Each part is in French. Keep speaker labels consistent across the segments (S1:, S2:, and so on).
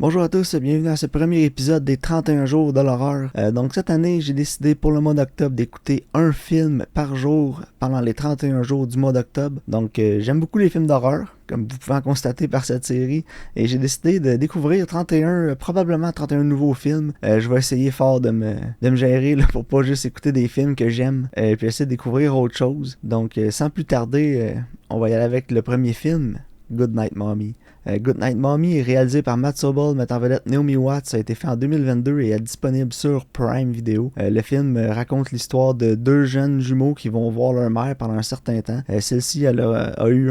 S1: Bonjour à tous, bienvenue à ce premier épisode des 31 jours de l'horreur. Donc cette année, j'ai décidé pour le mois d'octobre d'écouter un film par jour pendant les 31 jours du mois d'octobre. Donc j'aime beaucoup les films d'horreur, comme vous pouvez en constater par cette série, et j'ai décidé de découvrir probablement 31 nouveaux films. Je vais essayer fort de me gérer là, pour pas juste écouter des films que j'aime, puis essayer de découvrir autre chose. Donc sans plus tarder, on va y aller avec le premier film, Goodnight Mommy. Goodnight Mommy est réalisé par Matt Sobel, mettant en vedette Naomi Watts. Ça a été fait en 2022 et est disponible sur Prime Video. Le film raconte l'histoire de deux jeunes jumeaux qui vont voir leur mère pendant un certain temps. Celle-ci elle a eu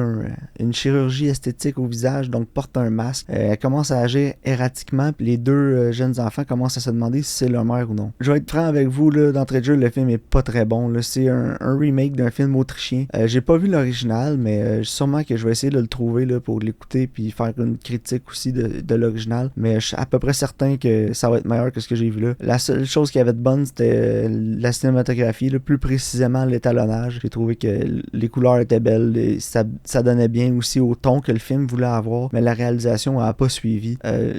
S1: une chirurgie esthétique au visage, donc porte un masque. Elle commence à agir erratiquement, puis les deux jeunes enfants commencent à se demander si c'est leur mère ou non. Je vais être franc avec vous, là, d'entrée de jeu, le film est pas très bon. Là. C'est un remake d'un film autrichien. J'ai pas vu l'original, mais sûrement que je vais essayer de le trouver là, pour l'écouter puis faire une critique aussi de l'original, mais je suis à peu près certain que ça va être meilleur que ce que j'ai vu là. La seule chose qui avait de bonne, c'était la cinématographie, là, plus précisément l'étalonnage. J'ai trouvé que les couleurs étaient belles, et ça donnait bien aussi au ton que le film voulait avoir, mais la réalisation n'a pas suivi.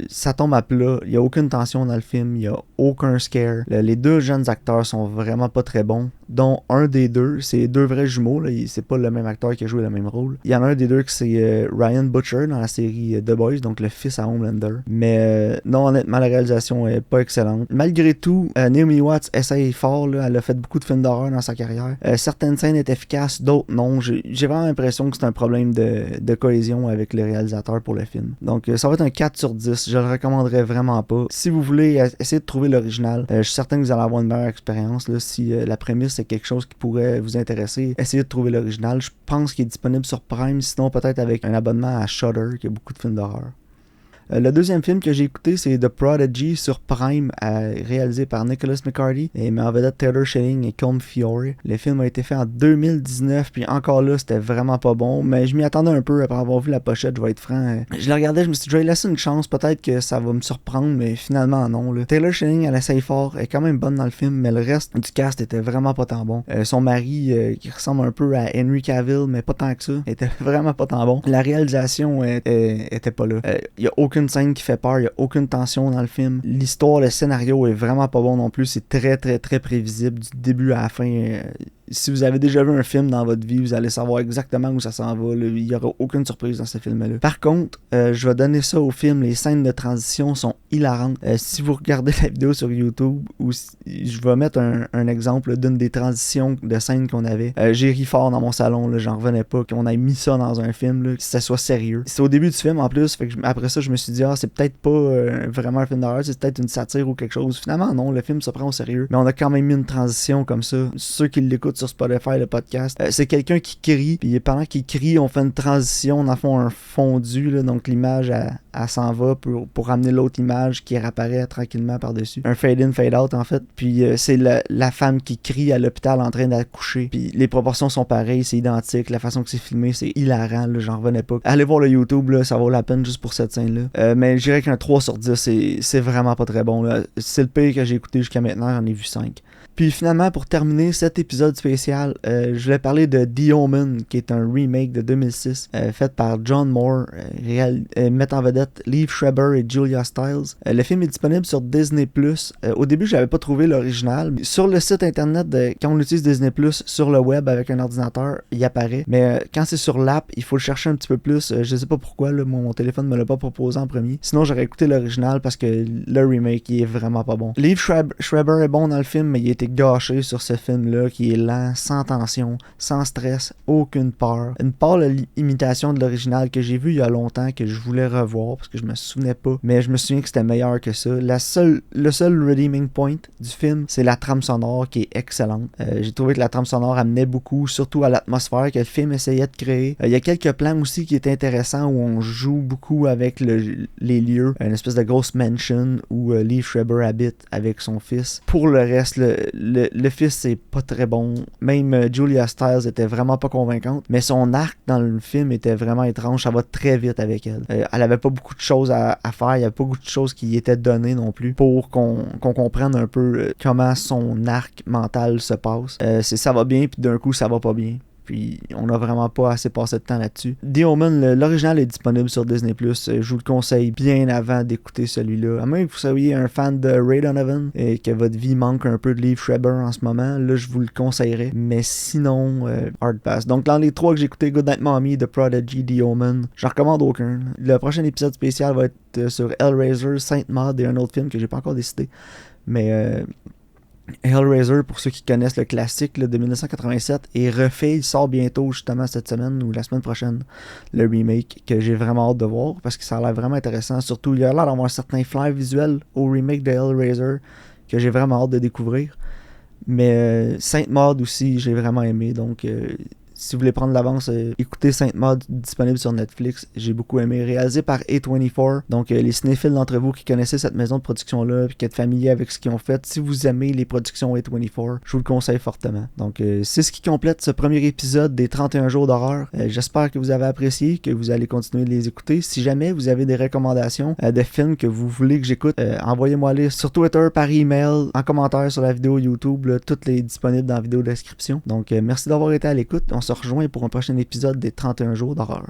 S1: Ça tombe à plat, il n'y a aucune tension dans le film, il n'y a aucun scare. Les deux jeunes acteurs sont vraiment pas très bons, dont un des deux, c'est deux vrais jumeaux, là, c'est pas le même acteur qui a joué le même rôle. Il y en a un des deux qui c'est Ryan Butcher dans la série The Boys, donc le fils à Homelander. Mais non, honnêtement, la réalisation est pas excellente. Malgré tout, Naomi Watts essaye fort, là, elle a fait beaucoup de films d'horreur dans sa carrière. Certaines scènes étaient efficaces, d'autres non. J'ai vraiment l'impression que c'est un problème de cohésion avec le réalisateur pour le film. Donc ça va être un 4 sur 10, je le recommanderais vraiment pas. Si vous voulez essayer de trouver l'original, je suis certain que vous allez avoir une meilleure expérience. Là, si la prémisse c'est quelque chose qui pourrait vous intéresser, essayez de trouver l'original. Je pense qu'il est disponible sur Prime, sinon peut-être avec un abonnement à Shudder, qui a beaucoup de films d'horreur. Le deuxième film que j'ai écouté, c'est The Prodigy sur Prime, réalisé par Nicholas McCarty et met en vedette Taylor Schilling et Colm Feore. Le film a été fait en 2019, puis encore là, c'était vraiment pas bon, mais je m'y attendais un peu après avoir vu la pochette, je vais être franc. Je le regardais, je me suis dit, je vais laisser une chance, peut-être que ça va me surprendre, mais finalement non. Là. Taylor Schilling, elle essaye fort, elle est quand même bonne dans le film, mais le reste du cast était vraiment pas tant bon. Son mari, qui ressemble un peu à Henry Cavill, mais pas tant que ça, était vraiment pas tant bon. La réalisation était pas là. Il y a aucune scène qui fait peur, il n'y a aucune tension dans le film. L'histoire, le scénario est vraiment pas bon non plus, c'est très très très prévisible du début à la fin. Si vous avez déjà vu un film dans votre vie, vous allez savoir exactement où ça s'en va. Il n'y aura aucune surprise dans ce film-là. Par contre, je vais donner ça au film. Les scènes de transition sont hilarantes. Si vous regardez la vidéo sur YouTube, je vais mettre un exemple d'une des transitions de scènes qu'on avait. J'ai ri fort dans mon salon. Là, j'en revenais pas qu'on ait mis ça dans un film, là, que ça soit sérieux. C'est au début du film en plus. Fait que après ça, je me suis dit, c'est peut-être pas vraiment un film d'horreur, c'est peut-être une satire ou quelque chose. Finalement, non, le film se prend au sérieux. Mais on a quand même mis une transition comme ça. Ceux qui l'écoutent sur Spotify, le podcast, c'est quelqu'un qui crie, puis pendant qu'il crie, on fait une transition, on en fait un fondu, là, donc l'image elle s'en va pour ramener l'autre image qui réapparaît tranquillement par-dessus. Un fade-in, fade-out en fait, puis c'est la femme qui crie à l'hôpital en train d'accoucher, puis les proportions sont pareilles, c'est identique, la façon que c'est filmé, c'est hilarant, là, j'en revenais pas. Allez voir le YouTube, là, ça vaut la peine juste pour cette scène-là. Mais je dirais qu'un 3 sur 10, c'est vraiment pas très bon, là. C'est le pire que j'ai écouté jusqu'à maintenant, j'en ai vu 5. Puis finalement, pour terminer cet épisode spécial, je voulais parler de The Omen, qui est un remake de 2006, fait par John Moore, mettant en vedette Liev Schreiber et Julia Stiles. Le film est disponible sur Disney+. Au début, j'avais pas trouvé l'original. Sur le site internet, quand on utilise Disney+, sur le web avec un ordinateur, il apparaît. Mais quand c'est sur l'app, il faut le chercher un petit peu plus. Je sais pas pourquoi, là, mon téléphone me l'a pas proposé en premier. Sinon, j'aurais écouté l'original parce que le remake, il est vraiment pas bon. Liev Schreiber est bon dans le film, mais il a été gâché sur ce film-là qui est lent, sans tension, sans stress, aucune peur. Une pâle imitation de l'original que j'ai vu il y a longtemps, que je voulais revoir parce que je me souvenais pas, mais je me souviens que c'était meilleur que ça. Le seul redeeming point du film, c'est la trame sonore qui est excellente. J'ai trouvé que la trame sonore amenait beaucoup, surtout à l'atmosphère que le film essayait de créer. Il y a quelques plans aussi qui étaient intéressants où on joue beaucoup avec les lieux, une espèce de grosse mansion où Liev Schreiber habite avec son fils. Pour le reste, le fils c'est pas très bon, même Julia Stiles était vraiment pas convaincante, mais son arc dans le film était vraiment étrange, ça va très vite avec elle. Elle avait pas beaucoup de choses à faire, il y avait pas beaucoup de choses qui étaient données non plus pour qu'on comprenne un peu comment son arc mental se passe. Ça va bien puis d'un coup ça va pas bien. puis on a vraiment pas assez passé de temps là-dessus. The Omen, l'original est disponible sur Disney+. Je vous le conseille bien avant d'écouter celui-là. À moins que vous soyez un fan de Ray Donovan et que votre vie manque un peu de Liev Schreiber en ce moment, là je vous le conseillerais. Mais sinon, Hard Pass. Donc dans les 3 que j'ai écouté, Goodnight Mommy, The Prodigy, The Omen, j'en recommande aucun. Le prochain épisode spécial va être sur Hellraiser, Sainte Maud et un autre film que j'ai pas encore décidé. Mais Hellraiser, pour ceux qui connaissent le classique là, de 1987, est refait. Il sort bientôt, justement, cette semaine ou la semaine prochaine, le remake, que j'ai vraiment hâte de voir parce que ça a l'air vraiment intéressant. Surtout, il y a l'air d'avoir un certain flair visuel au remake de Hellraiser que j'ai vraiment hâte de découvrir. Mais Sainte Maud aussi, j'ai vraiment aimé. Donc, si vous voulez prendre l'avance, écoutez Sainte Maud, disponible sur Netflix. J'ai beaucoup aimé. Réalisé par A24. Donc, les cinéphiles d'entre vous qui connaissez cette maison de production-là et qui êtes familiers avec ce qu'ils ont fait, si vous aimez les productions A24, je vous le conseille fortement. Donc, c'est ce qui complète ce premier épisode des 31 jours d'horreur. J'espère que vous avez apprécié, que vous allez continuer de les écouter. Si jamais vous avez des recommandations de films que vous voulez que j'écoute, envoyez-moi-les sur Twitter, par email, en commentaire sur la vidéo YouTube. Là, toutes les disponibles dans la vidéo description. Donc, merci d'avoir été à l'écoute. On se rejoint pour un prochain épisode des 31 jours d'horreur.